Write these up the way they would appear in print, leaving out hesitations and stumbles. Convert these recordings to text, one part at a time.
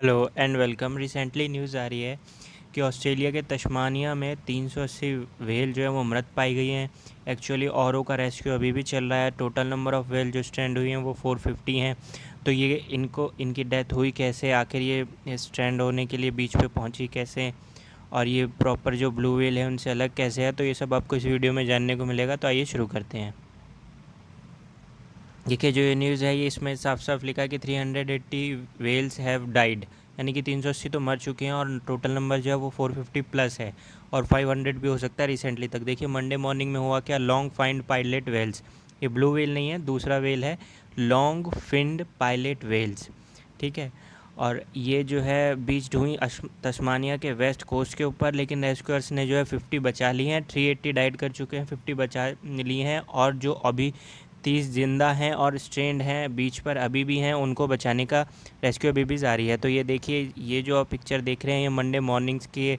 Hello and welcome. Recently news आ रही है कि ऑस्ट्रेलिया के तस्मानिया में 380 व्हेल जो है वो मृत पाई गई हैं। एक्चुअली औरों का रेस्क्यू अभी भी चल रहा है। टोटल नंबर ऑफ़ व्हेल जो स्ट्रैंड हुई हैं वो 450 हैं। तो ये इनकी डेथ हुई कैसे, आखिर ये स्ट्रैंड होने के लिए बीच पे पहुंची कैसे, और ये प्रॉपर जो ब्लू व्हेल है उनसे अलग कैसे है, तो ये सब आपको इस वीडियो में जानने को मिलेगा। तो आइए शुरू करते हैं। देखिए, जो ये न्यूज़ है ये इसमें साफ साफ लिखा है कि 380 वेल्स हैव डाइड, यानी कि 380 तो मर चुके हैं और टोटल नंबर जो है वो 450 प्लस है और 500 भी हो सकता है रिसेंटली तक। देखिए, मंडे मॉर्निंग में हुआ क्या, लॉन्ग फाइंड पायलट वेल्स, ये ब्लू वेल नहीं है, दूसरा वेल है लॉन्ग फिंड पायलट वेल्स, ठीक है। और ये जो है बीच हुई तस्मानिया के वेस्ट कोस्ट के ऊपर, लेकिन रेस्क्यूअर्स ने जो है 50 बचा ली हैं। 380 डाइड कर चुके हैं, 50 बचा ली हैं, और जो अभी 30 जिंदा हैं और स्ट्रेंड हैं बीच पर अभी भी हैं, उनको बचाने का रेस्क्यू अभी भी जारी है। तो ये देखिए, ये जो आप पिक्चर देख रहे हैं ये मंडे मॉर्निंग्स की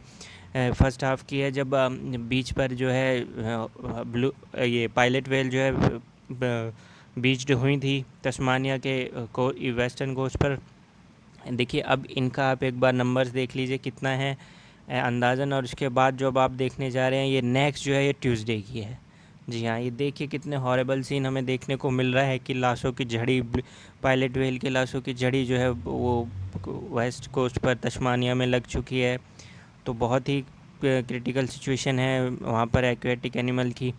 फर्स्ट हाफ की है, जब बीच पर जो है ब्लू ये पायलट वेल जो है बीच्ड हुई थी तस्मानिया के वेस्टर्न कोस्ट पर। देखिए, अब इनका आप एक बार नंबर्स देख लीजिए कितना है अंदाज़न, और उसके बाद जो अब आप देखने जा रहे हैं ये नेक्स्ट जो है ये ट्यूसडे की है। जी हाँ, ये देखिए कितने हॉरेबल सीन हमें देखने को मिल रहा है कि लाशों की झड़ी, पायलट व्हेल की लाशों की झड़ी जो है वो वेस्ट कोस्ट पर तस्मानिया में लग चुकी है। तो बहुत ही क्रिटिकल सिचुएशन है वहाँ पर एक्वेटिक एनिमल की।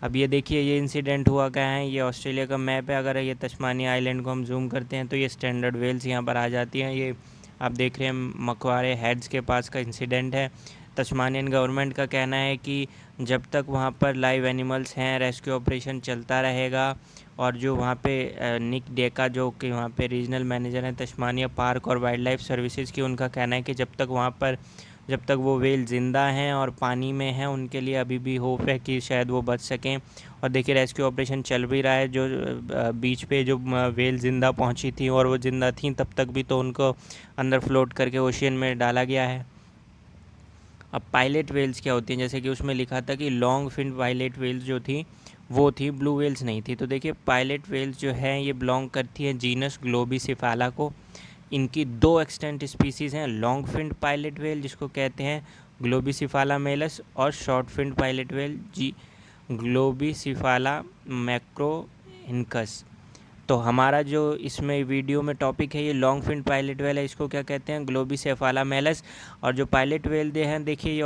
अब ये देखिए, ये इंसिडेंट हुआ क्या है, ये ऑस्ट्रेलिया का मैप है। अगर ये तस्मानिया आइलैंड को हम जूम करते हैं तो ये स्टैंडर्ड वेल्स यहाँ पर आ जाती हैं। ये आप देख रहे हैं मकवारे हेड्स के पास का इंसिडेंट है। तस्मानियन गवर्नमेंट का कहना है कि जब तक वहाँ पर लाइव एनिमल्स हैं रेस्क्यू ऑपरेशन चलता रहेगा। और जो वहाँ पे निक डेका जो कि वहाँ पे रीजनल मैनेजर हैं तस्मानिया पार्क और वाइल्ड लाइफ सर्विसेज की, उनका कहना है कि जब तक वो व्हेल ज़िंदा हैं और पानी में हैं उनके लिए अभी भी होप है कि शायद वो बच सकें। और देखिए, रेस्क्यू ऑपरेशन चल भी रहा है। जो बीच पे जो व्हेल ज़िंदा पहुंची थी और वो ज़िंदा थी तब तक भी, तो उनको अंदर फ्लोट करके ओशियन में डाला गया है। अब पायलट वेल्स क्या होती हैं, जैसे कि उसमें लिखा था कि लॉन्ग फिन पायलट वेल्स जो थी वो थी, ब्लू वेल्स नहीं थी। तो देखिए, पायलट वेल्स जो है ये बिलोंग करती है जीनस ग्लोबिसिफाला को। इनकी दो एक्सटेंट स्पीसीज़ हैं, लॉन्ग फिंड पायलट वेल जिसको कहते हैं ग्लोबिसिफाला मेलस, और शॉर्ट फिंड पायलट वेल जी ग्लोबिसिफाला मैक्रोइनकस। तो हमारा जो इसमें वीडियो में टॉपिक है ये लॉन्ग फिन पायलट वेल है, इसको क्या कहते हैं, ग्लोबिसेफाला मेलस। और जो पायलट वेल दे हैं, देखिए ये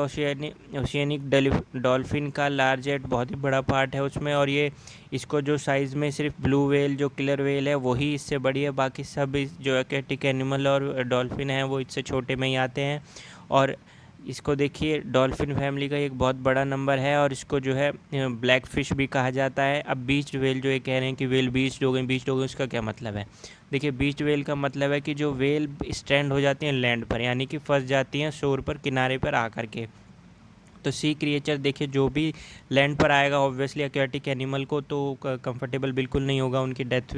ओशियनिक डॉल्फिन का लार्जेस्ट बहुत ही बड़ा पार्ट है उसमें। और ये इसको जो साइज़ में सिर्फ ब्लू वेल जो किलर वेल है वही इससे बड़ी है, बाकी सब जो एक्वेटिक एनिमल और डॉल्फिन हैं वो इससे छोटे में ही आते हैं। और इसको देखिए, डॉल्फिन फैमिली का एक बहुत बड़ा नंबर है, और इसको जो है ब्लैक फ़िश भी कहा जाता है। अब बीच्ड वेल जो ये कह रहे हैं कि वेल बीच्ड हो गई, उसका क्या मतलब है। देखिए, बीच्ड वेल का मतलब है कि जो वेल स्ट्रैंड हो जाती हैं लैंड पर, यानी कि फंस जाती हैं शोर पर, किनारे पर आकर के। तो सी क्रिएचर देखिए, जो भी लैंड पर आएगा ऑब्वियसली एक्वेटिक एनिमल को तो कंफर्टेबल बिल्कुल नहीं होगा, उनकी डेथ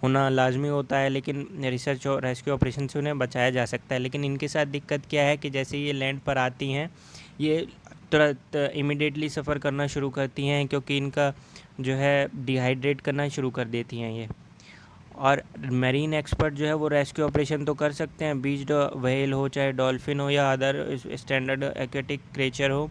होना लाजमी होता है। लेकिन रिसर्च और रेस्क्यू ऑपरेशन से उन्हें बचाया जा सकता है। लेकिन इनके साथ दिक्कत क्या है कि जैसे ये लैंड पर आती हैं ये तुरंत इमिडिएटली सफ़र करना शुरू करती हैं, क्योंकि इनका जो है डिहाइड्रेट करना शुरू कर देती हैं ये। और मेरीन एक्सपर्ट जो है वो रेस्क्यू ऑपरेशन तो कर सकते हैं, बीच्ड व्हेल हो चाहे डॉल्फिन हो या अदर स्टैंडर्ड एक्वेटिक क्रिएचर हो।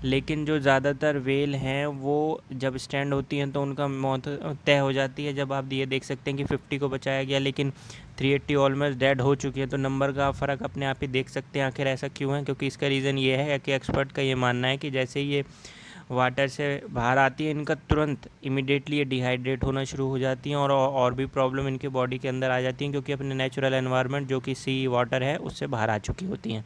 लेकिन जो ज़्यादातर वेल हैं वो जब स्टैंड होती हैं तो उनका मौत तय हो जाती है। जब आप ये देख सकते हैं कि 50 को बचाया गया लेकिन 380 ऑलमोस्ट डेड हो चुकी है, तो नंबर का फ़र्क अपने आप ही देख सकते हैं आखिर ऐसा क्यों है। क्योंकि इसका रीज़न ये है कि एक्सपर्ट का ये मानना है कि जैसे ही ये वाटर से बाहर आती है इनका तुरंत इमिडिएटली ये डिहाइड्रेट होना शुरू हो जाती हैं, और भी प्रॉब्लम इनके बॉडी के अंदर आ जाती हैं, क्योंकि अपने नेचुरल एनवायरनमेंट जो कि सी वाटर है उससे बाहर आ चुकी होती हैं।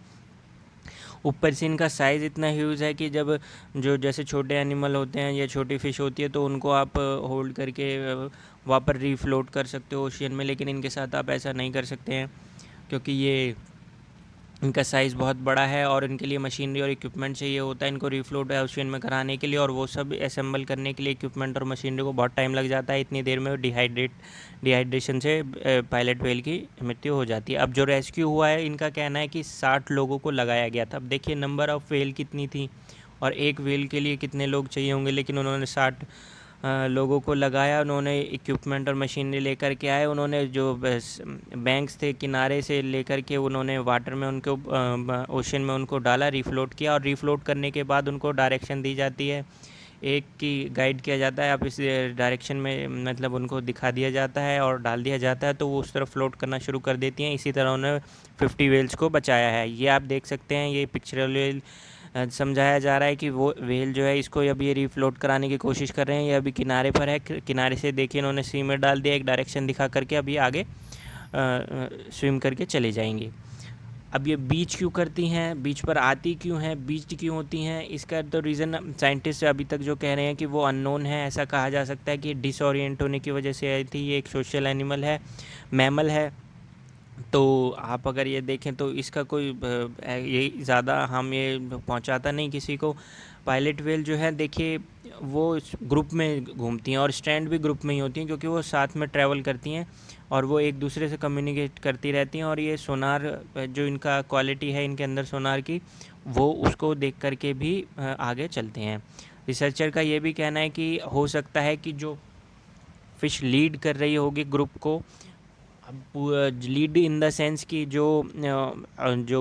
ऊपर से इनका साइज़ इतना ह्यूज है कि जब जो जैसे छोटे एनिमल होते हैं या छोटी फ़िश होती है तो उनको आप होल्ड करके वहाँ पर रीफ्लोट कर सकते हो ओशियन में, लेकिन इनके साथ आप ऐसा नहीं कर सकते हैं, क्योंकि ये इनका साइज़ बहुत बड़ा है और इनके लिए मशीनरी और इक्विपमेंट चाहिए होता है इनको रिफ्लोट ओशियन में कराने के लिए। और वो सब असेंबल करने के लिए इक्विपमेंट और मशीनरी को बहुत टाइम लग जाता है। इतनी देर में डिहाइड्रेशन से पायलट व्हेल की मृत्यु हो जाती है। अब जो रेस्क्यू हुआ है इनका कहना है कि 60 लोगों को लगाया गया था। अब देखिए, नंबर ऑफ़ व्हेल कितनी थी और एक व्हेल के लिए कितने लोग चाहिए होंगे, लेकिन उन्होंने 60 लोगों को लगाया, उन्होंने इक्विपमेंट और मशीनरी लेकर के आए, उन्होंने जो बैंक्स थे किनारे से लेकर के उन्होंने वाटर में उनको ओशन में उनको डाला, रिफ्लोट किया, और रिफ्लोट करने के बाद उनको डायरेक्शन दी जाती है, एक की गाइड किया जाता है, आप इस डायरेक्शन में मतलब उनको दिखा दिया जाता है और डाल दिया जाता है, तो वो उस तरफ फ्लोट करना शुरू कर देती हैं। इसी तरह उन्होंने 50 व्हेल्स को बचाया है। ये आप देख सकते हैं, ये पिक्चरल व्हेल समझाया जा रहा है कि वो व्हेल जो है इसको अभी ये रिफ्लोट कराने की कोशिश कर रहे हैं। ये अभी किनारे पर है, किनारे से देखिए इन्होंने सी में डाल दिया, एक डायरेक्शन दिखा करके अभी आगे स्विम करके चले जाएंगे। अब ये बीच क्यों करती हैं, बीच पर आती क्यों हैं, बीच क्यों होती हैं, इसका तो रीज़न साइंटिस्ट अभी तक जो कह रहे हैं कि वो अननोन है। ऐसा कहा जा सकता है कि डिसोरिएंट होने की वजह से आई थी। ये एक सोशल एनिमल है, मैमल है, तो आप अगर ये देखें तो इसका कोई ये ज़्यादा हम ये पहुंचाता नहीं किसी को। पायलट व्हेल जो है देखिए वो ग्रुप में घूमती हैं और स्टैंड भी ग्रुप में ही होती हैं, क्योंकि वो साथ में ट्रैवल करती हैं और वो एक दूसरे से कम्युनिकेट करती रहती हैं। और ये सोनार जो इनका क्वालिटी है इनके अंदर सोनार की, वो उसको देख कर के भी आगे चलते हैं। रिसर्चर का ये भी कहना है कि हो सकता है कि जो फ़िश लीड कर रही होगी ग्रुप को, अब लीड इन द सेंस कि जो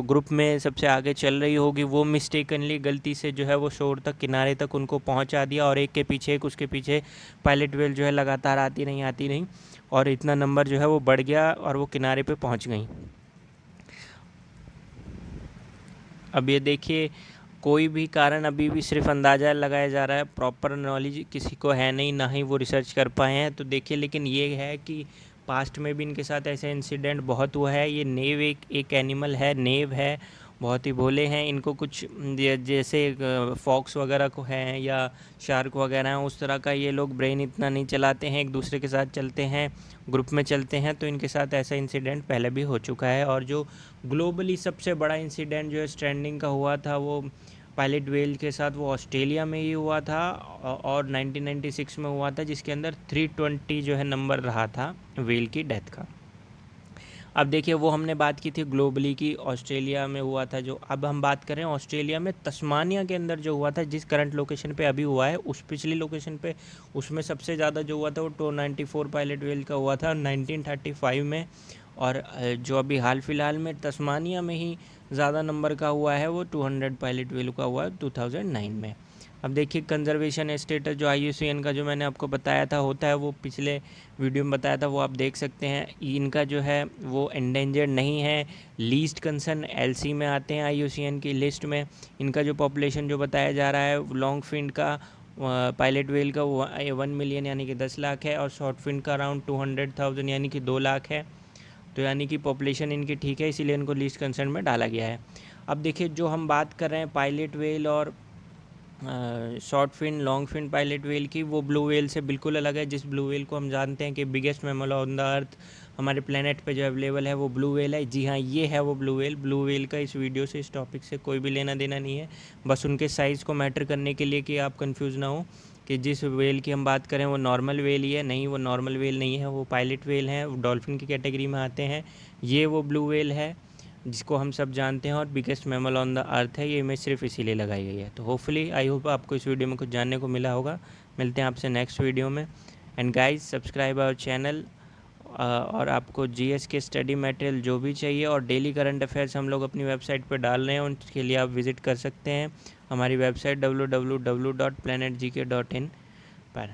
ग्रुप में सबसे आगे चल रही होगी वो मिस्टेकनली गलती से जो है वो शोर तक किनारे तक उनको पहुंचा दिया, और एक के पीछे एक उसके पीछे पायलट व्हेल जो है लगातार आती नहीं, और इतना नंबर जो है वो बढ़ गया और वो किनारे पे पहुंच गई। अब ये देखिए कोई भी कारण अभी भी सिर्फ अंदाज़ा लगाया जा रहा है, प्रॉपर नॉलेज किसी को है नहीं, ना ही वो रिसर्च कर पाए हैं। तो देखिए लेकिन ये है कि पास्ट में भी इनके साथ ऐसे इंसिडेंट बहुत हुआ है। ये नेव एक एनिमल है, नेव है, बहुत ही भोले हैं। इनको कुछ जैसे फॉक्स वगैरह को हैं या शार्क वगैरह हैं उस तरह का ये लोग ब्रेन इतना नहीं चलाते हैं, एक दूसरे के साथ चलते हैं, ग्रुप में चलते हैं। तो इनके साथ ऐसा इंसिडेंट पहले भी हो चुका है। और जो ग्लोबली सबसे बड़ा इंसिडेंट जो है स्ट्रैंडिंग का हुआ था वो पायलट व्हेल के साथ वो ऑस्ट्रेलिया में ही हुआ था, और 1996 में हुआ था, जिसके अंदर 320 जो है नंबर रहा था व्हेल की डेथ का। अब देखिए वो हमने बात की थी ग्लोबली की, ऑस्ट्रेलिया में हुआ था जो। अब हम बात कर रहे हैं ऑस्ट्रेलिया में तस्मानिया के अंदर जो हुआ था, जिस करंट लोकेशन पे अभी हुआ है उस पिछली लोकेशन पे, उसमें सबसे ज़्यादा जो हुआ था वो 294 पायलट व्हेल का हुआ था 1935 में। और जो अभी हाल फिलहाल में तस्मानिया में ही ज़्यादा नंबर का हुआ है वो 200 पायलट व्हेल का हुआ है 2009 में। अब देखिए कंजर्वेशन स्टेटस जो IUCN का जो मैंने आपको बताया था होता है, वो पिछले वीडियो में बताया था, वो आप देख सकते हैं। इनका जो है वो एंडेंजर्ड नहीं है, लीस्ट कंसर्न LC में आते हैं IUCN की लिस्ट में। इनका जो पॉपुलेशन जो बताया जा रहा है लॉन्ग फिन का पायलट व्हेल का 1 मिलियन यानी कि 10 लाख है, और शॉर्ट फिन का अराउंड 200,000 यानी कि 2 लाख है। तो यानी कि पॉपुलेशन इनकी ठीक है, इसीलिए इनको लीस्ट कंसर्न में डाला गया है। अब देखिए जो हम बात कर रहे हैं पायलट व्हेल और short fin long fin pilot whale की, वो ब्लू व्हेल से बिल्कुल अलग है। जिस ब्लू व्हेल को हम जानते हैं कि biggest mammal on the earth हमारे प्लेनेट पे जो अवेलेबल है वो ब्लू व्हेल है। जी हाँ, ये है वो ब्लू व्हेल। ब्लू व्हेल का इस वीडियो से, इस टॉपिक से कोई भी लेना देना नहीं है, बस उनके साइज़ को मैटर करने के लिए कि आप कंफ्यूज ना हो कि जिस व्हेल की हम बात करें वो नॉर्मल व्हेल ही है। नहीं, वो नॉर्मल व्हेल नहीं है, वो पायलट व्हेल हैं, वो डॉल्फिन की कैटेगरी में आते हैं। ये वो ब्लू व्हेल है जिसको हम सब जानते हैं और biggest mammal on the earth है। ये इमेज सिर्फ इसीलिए लगाई गई है। तो होपफुली आई होप आपको इस वीडियो में कुछ जानने को मिला होगा। मिलते हैं आपसे नेक्स्ट वीडियो में। And guys subscribe our channel. और आपको GS के स्टडी मटेरियल जो भी चाहिए और डेली करंट अफेयर्स हम लोग अपनी वेबसाइट पर डाल रहे हैं, उनके लिए आप विज़िट कर सकते हैं हमारी वेबसाइट www.planetgk.in पर।